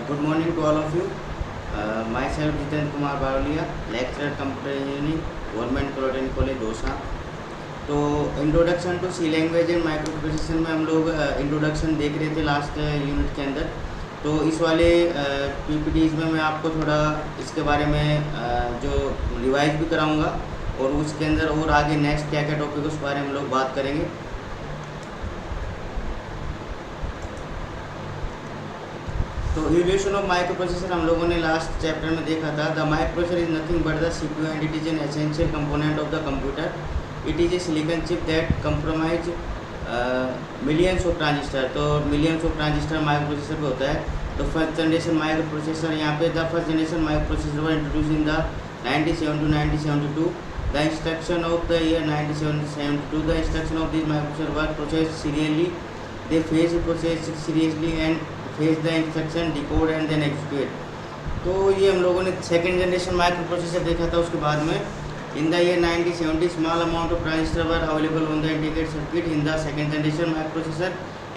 Good morning to all of you. Myself Jiten Kumar Barolia, lecturer Computer Engineering, Government Polytechnic College दोसा। तो introduction to C language and micro processor में हम लोग introduction देख रहे थे लास्ट यूनिट के अंदर। तो इस वाले पीपीटीज में मैं आपको थोड़ा इसके बारे में जो रिवाइज भी कराऊंगा और उसके अंदर और आगे नेक्स्ट क्या क्या टॉपिक उस बारे में हम लोग बात करेंगे। तो इवोल्यूशन ऑफ माइक्रो प्रोसेसर हम लोगों ने लास्ट चैप्टर में देखा था। The micro processor is nothing but the CPU and it is an essential component of the computer. It is a silicon chip that compromise millions of transistor. तो millions of transistor micro processor पे होता है। तो first generation microprocessor यहाँ पे the first generation microprocessor were introduced in the 1970 to 1972। The instruction of the year 1972। The instruction of this microprocessor were process serially. They face process seriously and face the instruction decode and then execute. तो ये हम लोगों ने second generation micro processor देखा था। उसके बाद में in the year 1970 small amount of transistor were available on the integrated circuit in the second generation microprocessor.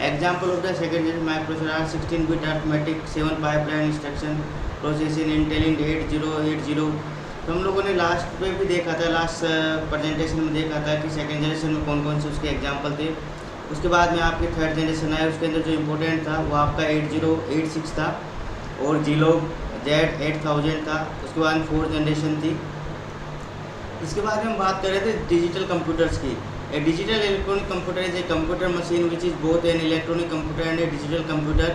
Example of the second generation microprocessor are 16-bit arithmetic, 7 pipeline instruction processing, Intel 8080। तो हम लोगों ने last पे भी देखा था, last presentation में देखा था कि सेकेंड जनरेशन में कौन कौन से उसके एग्जाम्पल थे। उसके बाद में आपके थर्ड जनरेशन आए, उसके अंदर जो इम्पोर्टेंट था वो आपका 8086 था और Zilog Z8000 था। उसके बाद फोर्थ जनरेशन थी। इसके बाद में हम बात कर रहे थे डिजिटल कंप्यूटर्स की। A digital electronic computer is a computer machine which is both an electronic computer and a digital computer.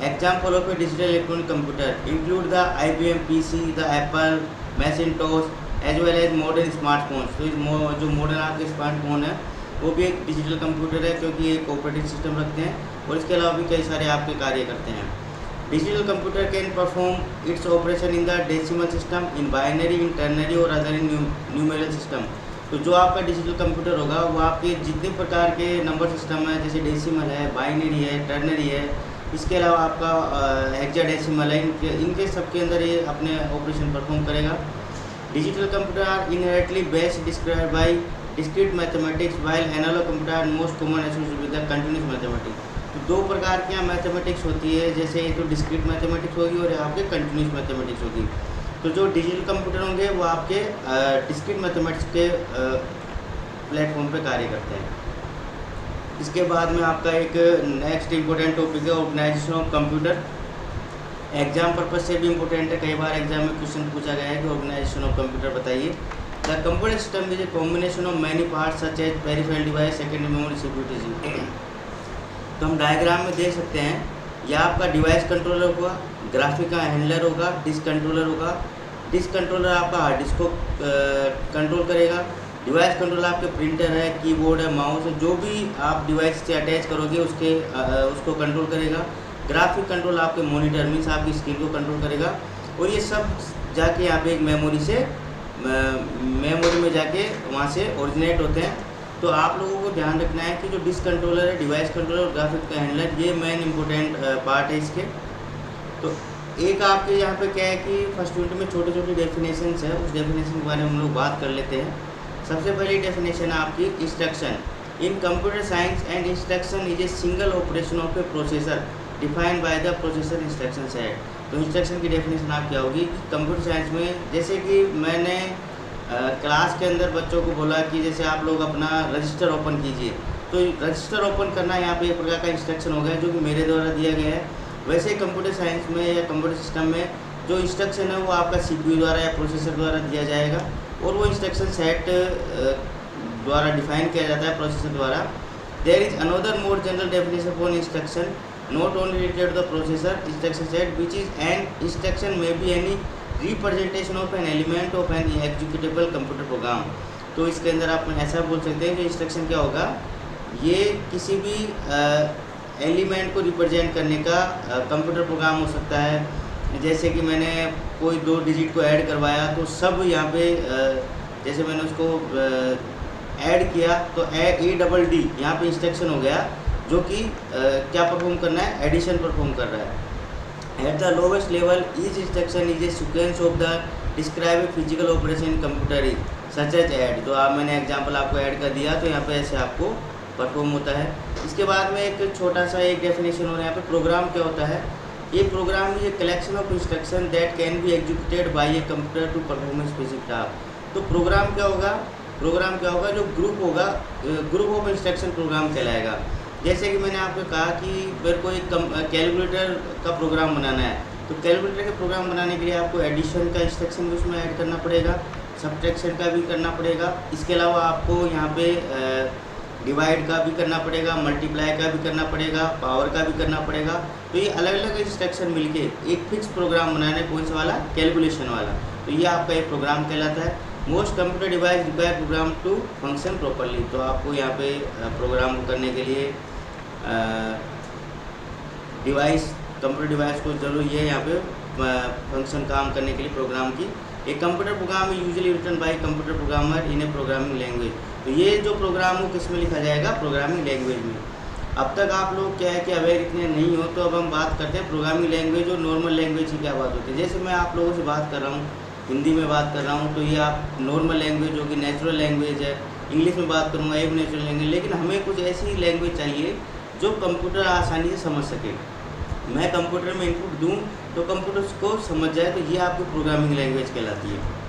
Example of a digital electronic computer include the IBM PC, the Apple Macintosh as well as modern smartphones. तो जो modern आपके smartphone है वो भी एक digital computer है, क्योंकि एक ऑपरेटिंग सिस्टम रखते हैं और इसके अलावा भी कई सारे आपके कार्य करते हैं। Digital computer can perform its operation in the decimal system, in binary, in ternary और अदर इन न्यूमेरिकल सिस्टम। तो जो आपका डिजिटल कंप्यूटर होगा वो आपके जितने प्रकार के नंबर सिस्टम है, जैसे डेसिमल है, बाइनरी है, टर्नरी है, इसके अलावा आपका हेक्साडेसिमल है, इनके सबके अंदर ये अपने ऑपरेशन परफॉर्म करेगा। Digital computer are inherently best described by discrete mathematics while analog computer are most common associated with the continuous mathematics. तो दो प्रकार की यहाँ मैथमेटिक्स होती है, जैसे एक तो डिस्क्रीट मैथमेटिक्स होगी और आपके कंटिन्यूस मैथमेटिक्स होगी। तो जो डिजिटल कंप्यूटर होंगे वो आपके डिस्क्रीट मैथमेटिक्स के प्लेटफॉर्म पे कार्य करते हैं। इसके बाद में आपका एक नेक्स्ट इम्पोर्टेंट टॉपिक है organization of computer. Exam purpose से भी इम्पोर्टेंट है, कई बार एग्जाम में क्वेश्चन पूछा गया है कि ऑर्गेनाइजेशन ऑफ कंप्यूटर बताइए। The computer system is a combination of many parts such as peripheral device, secondary memory, CPU। तो हम डायग्राम में देख सकते हैं, यह आपका डिवाइस कंट्रोलर होगा, ग्राफिक का हैंडलर होगा, डिस्क कंट्रोलर होगा। डिस्क कंट्रोलर आपका हार्ड डिस्क को कंट्रोल करेगा। डिवाइस कंट्रोलर आपके प्रिंटर है, कीबोर्ड है, माउस है, जो भी आप डिवाइस से अटैच करोगे उसको कंट्रोल करेगा। ग्राफिक कंट्रोल आपके मॉनिटर मीन्स आपकी स्क्रीन को कंट्रोल करेगा। और ये सब जाके यहाँ पे एक मेमोरी में जाके वहाँ से ओरिजिनेट होते हैं। तो आप लोगों को ध्यान रखना है कि जो डिस्क कंट्रोलर है, डिवाइस कंट्रोलर और ग्राफिक का हैंडलर, ये मेन इंपॉर्टेंट पार्ट है इसके। तो एक आपके यहाँ पे क्या है कि फर्स्ट यूनिट में छोटे छोटे डेफिनेशंस है, उस डेफिनेशन के बारे में हम लोग बात कर लेते हैं। सबसे पहली डेफिनेशन है आपकी instruction. In computer science and instruction is a single operation of A processor defined by the processor instruction set. तो इंस्ट्रक्शन की डेफिनेशन आप क्या होगी कंप्यूटर साइंस में, जैसे कि मैंने क्लास के अंदर बच्चों को बोला कि जैसे आप लोग अपना रजिस्टर ओपन कीजिए, तो रजिस्टर ओपन करना यहाँ पे एक प्रकार का इंस्ट्रक्शन हो गया जो कि मेरे द्वारा दिया गया है। वैसे ही कंप्यूटर साइंस में या कंप्यूटर सिस्टम में जो इंस्ट्रक्शन है वो आपका CPU द्वारा या प्रोसेसर द्वारा दिया जाएगा और वो इंस्ट्रक्शन सेट द्वारा डिफाइन किया जाता है प्रोसेसर द्वारा। There is another more general definition for instruction not only related to the processor instruction set which is an instruction may be any representation of an element of an executable computer program। तो इसके अंदर आप ऐसा बोल सकते हैं कि instruction क्या होगा, ये किसी भी एलिमेंट को रिप्रेजेंट करने का कंप्यूटर प्रोग्राम हो सकता है। जैसे कि मैंने कोई 2 डिजिट को ऐड करवाया तो सब यहाँ पे जैसे मैंने उसको ऐड किया तो ADD यहाँ पे इंस्ट्रक्शन हो गया जो कि क्या परफॉर्म करना है, एडिशन परफॉर्म कर रहा है। At the lowest level each instruction is a sequence of the describe physical operation in computer is such as add. तो आप मैंने एग्जांपल आपको ऐड कर दिया तो यहाँ पे ऐसे आपको परफॉर्म होता है। इसके बाद में एक छोटा सा एक डेफिनेशन हो रहा है यहाँ पे प्रोग्राम क्या होता है ये program is a collection of instruction that can be executed by a computer to perform a specific task. तो प्रोग्राम क्या होगा, जो ग्रुप होगा, ग्रुप ऑफ इंस्ट्रक्शन प्रोग्राम कहलाएगा। जैसे कि मैंने आपको कहा कि मेरे को एक कैलकुलेटर का प्रोग्राम बनाना है, तो कैलकुलेटर का प्रोग्राम बनाने के लिए आपको एडिशन का इंस्ट्रक्शन भी उसमें ऐड करना पड़ेगा, सब्ट्रैक्शन का भी करना पड़ेगा। इसके अलावा आपको यहाँ पे डिवाइड का भी करना पड़ेगा, मल्टीप्लाई का भी करना पड़ेगा, पावर का भी करना पड़ेगा। तो ये अलग अलग इंस्ट्रक्शन मिलके एक फिक्स प्रोग्राम बनाना है, कौन सा वाला, कैलकुलेशन वाला। तो ये आपका एक प्रोग्राम कहलाता है। Most computer device require program to function properly. तो आपको यहाँ पे प्रोग्राम करने के लिए डिवाइस, कंप्यूटर डिवाइस को जरूरी है यहाँ पे फंक्शन काम करने के लिए प्रोग्राम की। एक computer program usually written by computer programmer in a programming language. तो ये जो प्रोग्राम हो किस में लिखा जाएगा, प्रोग्रामिंग लैंग्वेज में। अब तक आप लोग क्या है कि अवेयर इतने नहीं हो, तो अब हम बात करते हैं प्रोग्रामिंग लैंग्वेज और नॉर्मल लैंग्वेज की क्या बात होती है। जैसे मैं आप लोगों से बात कर रहा हूँ, हिंदी में बात कर रहा हूँ, तो ये आप नॉर्मल लैंग्वेज होगी, नेचुरल लैंग्वेज है। इंग्लिश में बात करूँगा, ये भी नेचुरल लैंग्वेज। लेकिन हमें कुछ ऐसी लैंग्वेज चाहिए जो कंप्यूटर आसानी से समझ सके। मैं कंप्यूटर में इनपुट दूँ तो कंप्यूटर उसको समझ जाए, तो ये आपकी प्रोग्रामिंग लैंग्वेज कहलाती है।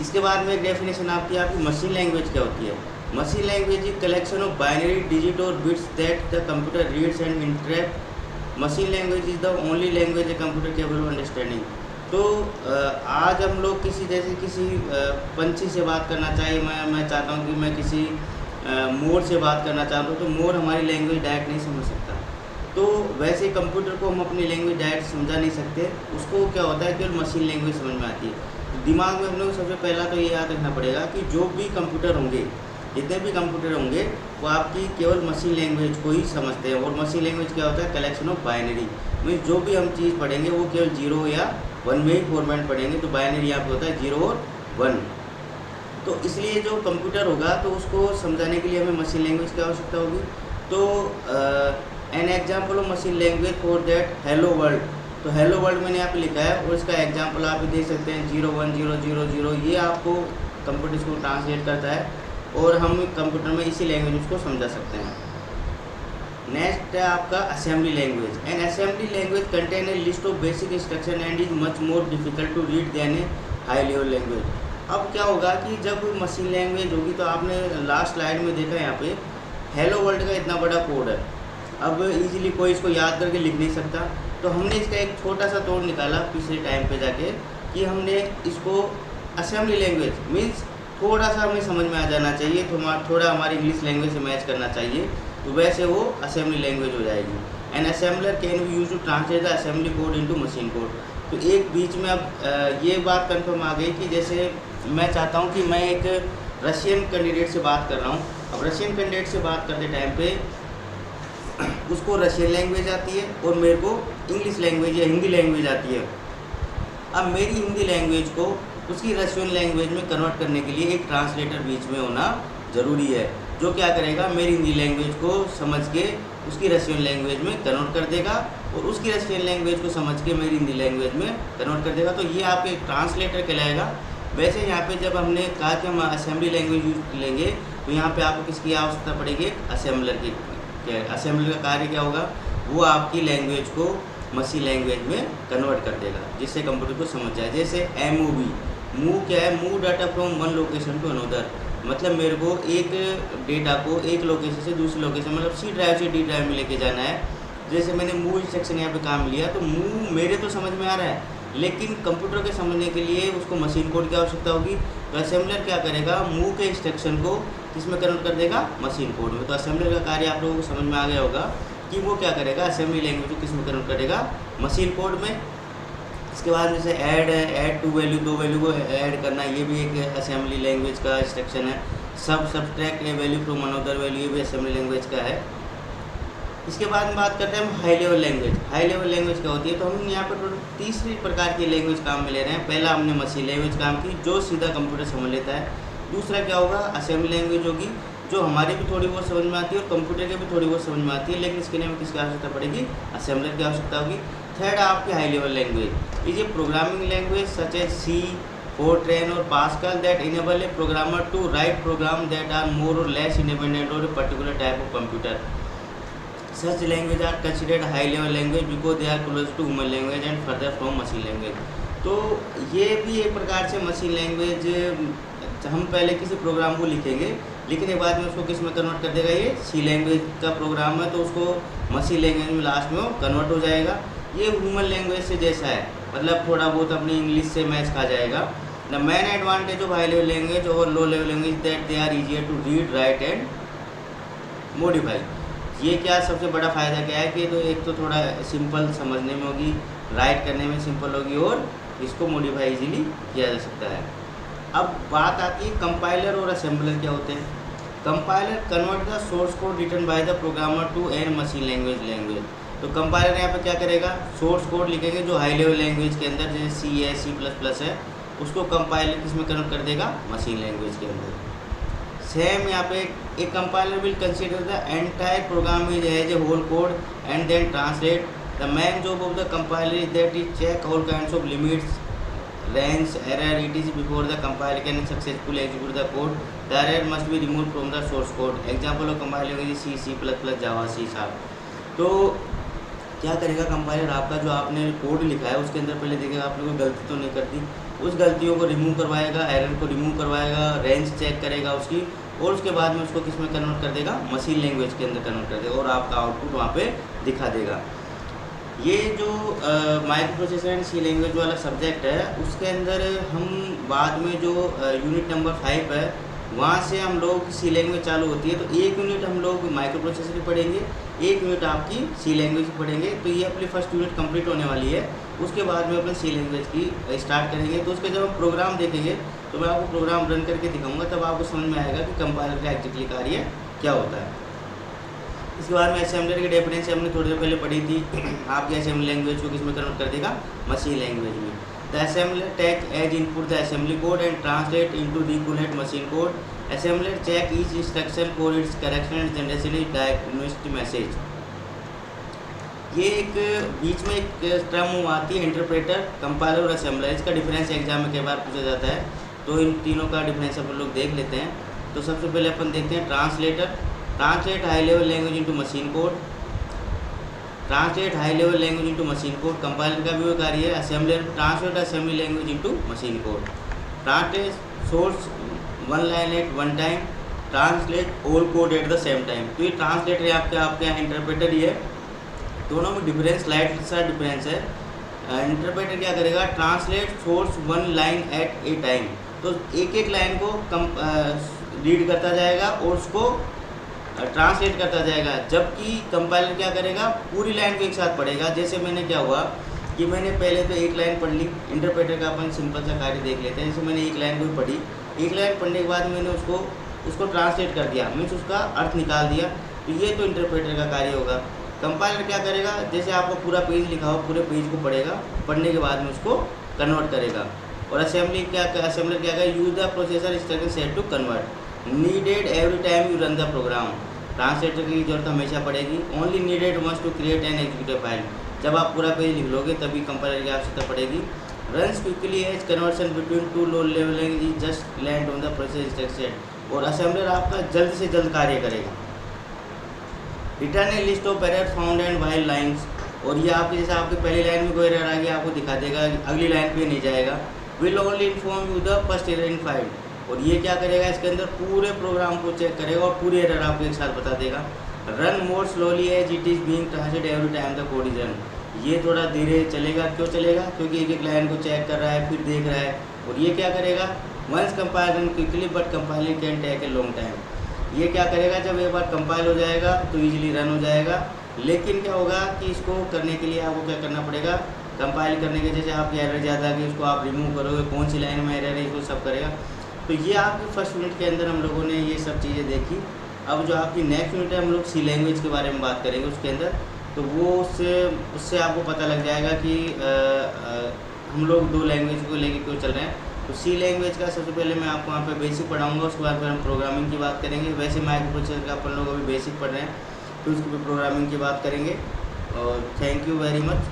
इसके बाद में एक डेफिनेशन आती है आपकी मशीन लैंग्वेज क्या होती है। Machine language is collection of binary digit और bits that the computer reads and interpret. Machine language is the only language a computer capable of understanding. तो आज हम लोग किसी पंछी से बात करना चाहिए, मैं चाहता हूँ कि मैं किसी मोर से बात करना चाहता हूँ, तो मोर हमारी लैंग्वेज डायरेक्ट नहीं समझ सकता। तो वैसे कंप्यूटर को हम अपनी लैंग्वेज डायरेक्ट समझा नहीं सकते, उसको क्या होता है केवल मशीन लैंग्वेज समझ में आती है। दिमाग में हम लोग सबसे पहला तो ये याद रखना पड़ेगा कि जो भी कंप्यूटर होंगे, जितने भी कंप्यूटर होंगे, वो आपकी केवल मशीन लैंग्वेज को ही समझते हैं। और मशीन लैंग्वेज क्या होता है, कलेक्शन ऑफ बाइनरी। मीन्स जो भी हम चीज़ पढ़ेंगे वो केवल 0 या 1 में ही फॉर्मेट पढ़ेंगे। तो बाइनरी यहाँ पे होता है 0 और 1। तो इसलिए जो कंप्यूटर होगा तो उसको समझाने के लिए हमें मशीन लैंग्वेज की आवश्यकता होगी। तो an example of machine language for that hello world. तो हेलो वर्ल्ड मैंने यहाँ पे लिखा है और इसका एग्जाम्पल आप दे सकते हैं 01000। ये आपको कंप्यूटर इसको ट्रांसलेट करता है और हम कंप्यूटर में इसी लैंग्वेज उसको समझा सकते हैं। नेक्स्ट है आपका assembly language. An assembly language contain a list of basic instruction and is much more difficult to read than a high level language. अब क्या होगा कि जब मशीन लैंग्वेज होगी, तो आपने लास्ट स्लाइड में देखा यहाँ पे हेलो वर्ल्ड का इतना बड़ा कोड है, अब इजीली कोई इसको याद करके लिख नहीं सकता। तो हमने इसका एक छोटा सा तोड़ निकाला पिछले टाइम पे जाके कि हमने इसको असेंबली लैंग्वेज मीन्स थोड़ा सा हमें समझ में आ जाना चाहिए, तो थोड़ा हमारी इंग्लिश लैंग्वेज से मैच करना चाहिए, तो वैसे वो असेंबली लैंग्वेज हो जाएगी। An assembler can be use to translate the assembly code into machine code. तो एक बीच में अब ये बात कंफर्म आ गई कि जैसे मैं चाहता हूँ कि मैं एक रशियन कैंडिडेट से बात कर रहा हूँ। अब रशियन कैंडिडेट से बात करते टाइम पे उसको रशियन लैंग्वेज आती है और मेरे को इंग्लिश लैंग्वेज या हिंदी लैंग्वेज आती है। अब मेरी हिंदी लैंग्वेज को उसकी रशियन लैंग्वेज में कन्वर्ट करने के लिए एक ट्रांसलेटर बीच में होना ज़रूरी है, जो क्या करेगा, मेरी हिंदी लैंग्वेज को समझ के उसकी रशियन लैंग्वेज में कन्वर्ट कर देगा और उसकी रशियन लैंग्वेज को समझ के मेरी हिंदी लैंग्वेज में कन्वर्ट कर देगा। तो ये आपके एक ट्रांसलेटर कहलाएगा। वैसे यहाँ पे जब हमने कहा कि हम असेंबली लैंग्वेज यूज लेंगे, तो यहाँ पे आपको किसकी आवश्यकता पड़ेगी, असेंबलर की। असेंबलर का कार्य क्या होगा, वो आपकी लैंग्वेज को मशीन लैंग्वेज में कन्वर्ट कर देगा, जिससे कंप्यूटर को समझ जाए। जैसे MOV, मूव क्या है, move data from one location to another. मतलब मेरे को एक डेटा को एक लोकेशन से दूसरी लोकेशन, मतलब C ड्राइव से D ड्राइव में लेके जाना है। जैसे मैंने मूव इंस्ट्रक्शन यहाँ पे काम लिया, तो मूव मेरे तो समझ में आ रहा है, लेकिन कंप्यूटर के समझने के लिए उसको मशीन कोड की आवश्यकता होगी। तो असेंबलर क्या करेगा, मूव के इंस्ट्रक्शन को किसमें कन्वर्ट कर देगा, मशीन कोड में। तो असेंबलर का कार्य आप लोगों को समझ में आ गया होगा कि वो क्या करेगा, असेंबली लैंग्वेज को किसमें कन्वर्ट करेगा, मशीन कोड में। इसके बाद जैसे ऐड टू वैल्यू, 2 वैल्यू को ऐड करना, ये भी एक असेंबली लैंग्वेज का इंस्ट्रक्शन है। Subtract A value from another value, ये भी असेंबली लैंग्वेज का है। इसके बाद में बात करते हैं हम high level language. High level language क्या होती है, तो हम यहाँ पर तीसरी प्रकार की लैंग्वेज काम में ले रहे हैं। पहला हमने मशीन लैंग्वेज काम की, जो सीधा कंप्यूटर समझ लेता है। दूसरा क्या होगा, असेंबली लैंग्वेज होगी, जो हमारी भी थोड़ी बहुत समझ में आती है और कंप्यूटर के भी थोड़ी बहुत समझ में आती है, लेकिन इसके लिए हमें किसकी आवश्यकता पड़ेगी, असेंबलर की आवश्यकता होगी। थर्ड आपकी high level language is a programming language such as C, Fortran और Pascal that enable a programmer to write program that are more or less independent of a particular type of computer। Such language are considered high level language because they are close to human language and further from machine language. तो ये भी एक प्रकार से machine language, हम पहले किसी programme को लिखेंगे, लिखने के बाद में उसको किस में कन्वर्ट कर देगा, ये सी लैंग्वेज का प्रोग्राम है, तो उसको मशीन लैंग्वेज में लास्ट में वो कन्वर्ट हो जाएगा। ये ह्यूमन लैंग्वेज से जैसा है, मतलब थोड़ा बहुत अपनी इंग्लिश से मैच खा जाएगा। The main advantage of high level language और low level language that they are easier to read, write and modify. ये क्या सबसे बड़ा फ़ायदा क्या है कि तो एक तो थोड़ा सिंपल समझने में होगी, राइट करने में सिंपल होगी और इसको मॉडिफाई इजीली किया जा सकता है। अब बात आती है कंपाइलर और असेंबलर क्या होते हैं। Compiler convert the source code written by the programmer to an machine language. तो कंपाइलर यहाँ पे क्या करेगा, सोर्स कोड लिखेंगे जो हाई लेवल लैंग्वेज के अंदर जैसे सी है, C++ है, उसको कंपाइलर किस में कन्वर्ट कर देगा, मशीन लैंग्वेज के अंदर। सेम यहाँ पे एक compiler will consider the entire program is as a whole code and then translate. The main job of the compiler is that is check all kinds of limits, range, error, etc. before the compiler can successfully execute the code. The error must be removed from the source code. Example of compiler is C, C++, Java, C#. तो क्या करेगा compiler, आपका जो आपने code लिखा है उसके अंदर पहले देखेगा आपने कोई गलती तो नहीं कर दी, उस गलतियों को रिमूव करवाएगा, एरर को रिमूव करवाएगा, रेंज चेक करेगा उसकी, और उसके बाद में उसको किस में कन्वर्ट कर देगा, मशीन लैंग्वेज के अंदर कन्वर्ट कर देगा और आपका आउटपुट वहाँ पे दिखा देगा। ये जो microprocessor and C language वाला सब्जेक्ट है उसके अंदर हम बाद में जो यूनिट नंबर 5 है वहाँ से हम लोग सी लैंग्वेज चालू होती है, तो एक यूनिट हम लोग माइक्रो प्रोसेसर की पढ़ेंगे, एक यूनिट आपकी सी लैंग्वेज की पढ़ेंगे। तो ये अपनी फर्स्ट यूनिट कंप्लीट होने वाली है, उसके बाद में अपन सी लैंग्वेज की स्टार्ट करेंगे। तो उसके जब हम प्रोग्राम देखेंगे तो मैं आपको प्रोग्राम रन करके दिखाऊंगा, तब आपको समझ में आएगा कि कंपाइलर का एग्जैक्टली कार्य क्या होता है। इसके बाद में असेंबलर की डेफिनेशन हमने थोड़ी देर पहले पढ़ी थी, आपकी असेंबली लैंग्वेज को किस में कन्वर्ट कर देगा, मशीन लैंग्वेज में। The assembler take as input the assembly code and translate into the equivalent machine code. Assembler check each instruction for its correction and generation is diagnostic message. ये एक बीच में एक टर्म आती है इंटरप्रेटर, कंपाइलर और assembler, इसका difference exam में कई बार पूछा जाता है, तो इन तीनों का डिफरेंस अपन लोग देख लेते हैं। तो सबसे पहले अपन देखते हैं translator, translate high level language into machine code, translate high level language into machine code. Compiler का भी वो कार्य है। Assembler translate assembly language into machine code. Translate source one line at one time, translate all code at the same time. तो ये translator आपके यहाँ interpreter ही है, दोनों में डिफरेंस स्लाइड सा डिफरेंस है। इंटरप्रेटर क्या करेगा, translate source one line at A time, तो एक एक लाइन को रीड करता जाएगा और उसको ट्रांसलेट करता जाएगा, जबकि कंपाइलर क्या करेगा, पूरी लाइन को एक साथ पढ़ेगा। जैसे मैंने क्या हुआ कि मैंने पहले तो एक लाइन पढ़ ली, इंटरप्रेटर का अपन सिंपल सा कार्य देख लेते हैं। जैसे मैंने एक लाइन को पढ़ी, एक लाइन पढ़ने के बाद मैंने उसको ट्रांसलेट कर दिया, मीन्स उसका अर्थ निकाल दिया, तो ये तो इंटरप्रेटर का कार्य होगा। कंपाइलर क्या करेगा, जैसे आपको पूरा पेज लिखा हो, पूरे पेज को पढ़ेगा, पढ़ने के बाद में उसको कन्वर्ट करेगा। और असेंबलर क्या करेगा, use the processor instruction set to convert, needed every time you run the program. Translator की जरूरत हमेशा पड़ेगी, only needed once to create an executive file, जब आप पूरा पेज लिख लोगे तभी कंपाइलर की आवश्यकता पड़ेगी। Runs quickly as conversion between two low level language just land on the process instruction, और असेंबलर आपका जल्द से जल्द कार्य करेगा। Return a list of error found and while lines, और ये आपकी जैसे आपकी पहली लाइन में कोई एरर आ गया आपको दिखा देगा, अगली लाइन पे नहीं जाएगा। Will only inform you the first error in file, और ये क्या करेगा, इसके अंदर पूरे प्रोग्राम को चेक करेगा और पूरे एरर आपको एक साथ बता देगा। Run more slowly as it is being translate every time the code is run, ये थोड़ा धीरे चलेगा। क्यों चलेगा, क्योंकि एक एक लाइन को चेक कर रहा है, फिर देख रहा है। और ये क्या करेगा, once compile run quickly but compiling can take a long time, ये क्या करेगा, जब एक बार कंपाइल हो जाएगा तो ईजिली रन हो जाएगा। लेकिन क्या होगा कि इसको करने के लिए आपको क्या करना पड़ेगा, कंपाइल करने के जैसे आपकी एरर ज़्यादा आ गई उसको आप रिमूव करोगे, कौन सी लाइन में एरर है इसको सब करेगा। तो ये आपकी फर्स्ट यूनिट के अंदर हम लोगों ने ये सब चीज़ें देखी। अब जो आपकी नेक्स्ट यूनिट है हम लोग सी लैंग्वेज के बारे में बात करेंगे उसके अंदर, तो वो उससे आपको पता लग जाएगा कि हम लोग दो लैंग्वेज को लेके क्यों चल रहे हैं। तो सी लैंग्वेज का सबसे पहले मैं आपको वहाँ पे बेसिक पढ़ाऊँगा, उसके बाद फिर हम प्रोग्रामिंग की बात करेंगे। वैसे माइक्रो प्रोसेसर का अपन लोग अभी बेसिक पढ़ रहे हैं, तो उसकी प्रोग्रामिंग की बात करेंगे। और थैंक यू वेरी मच।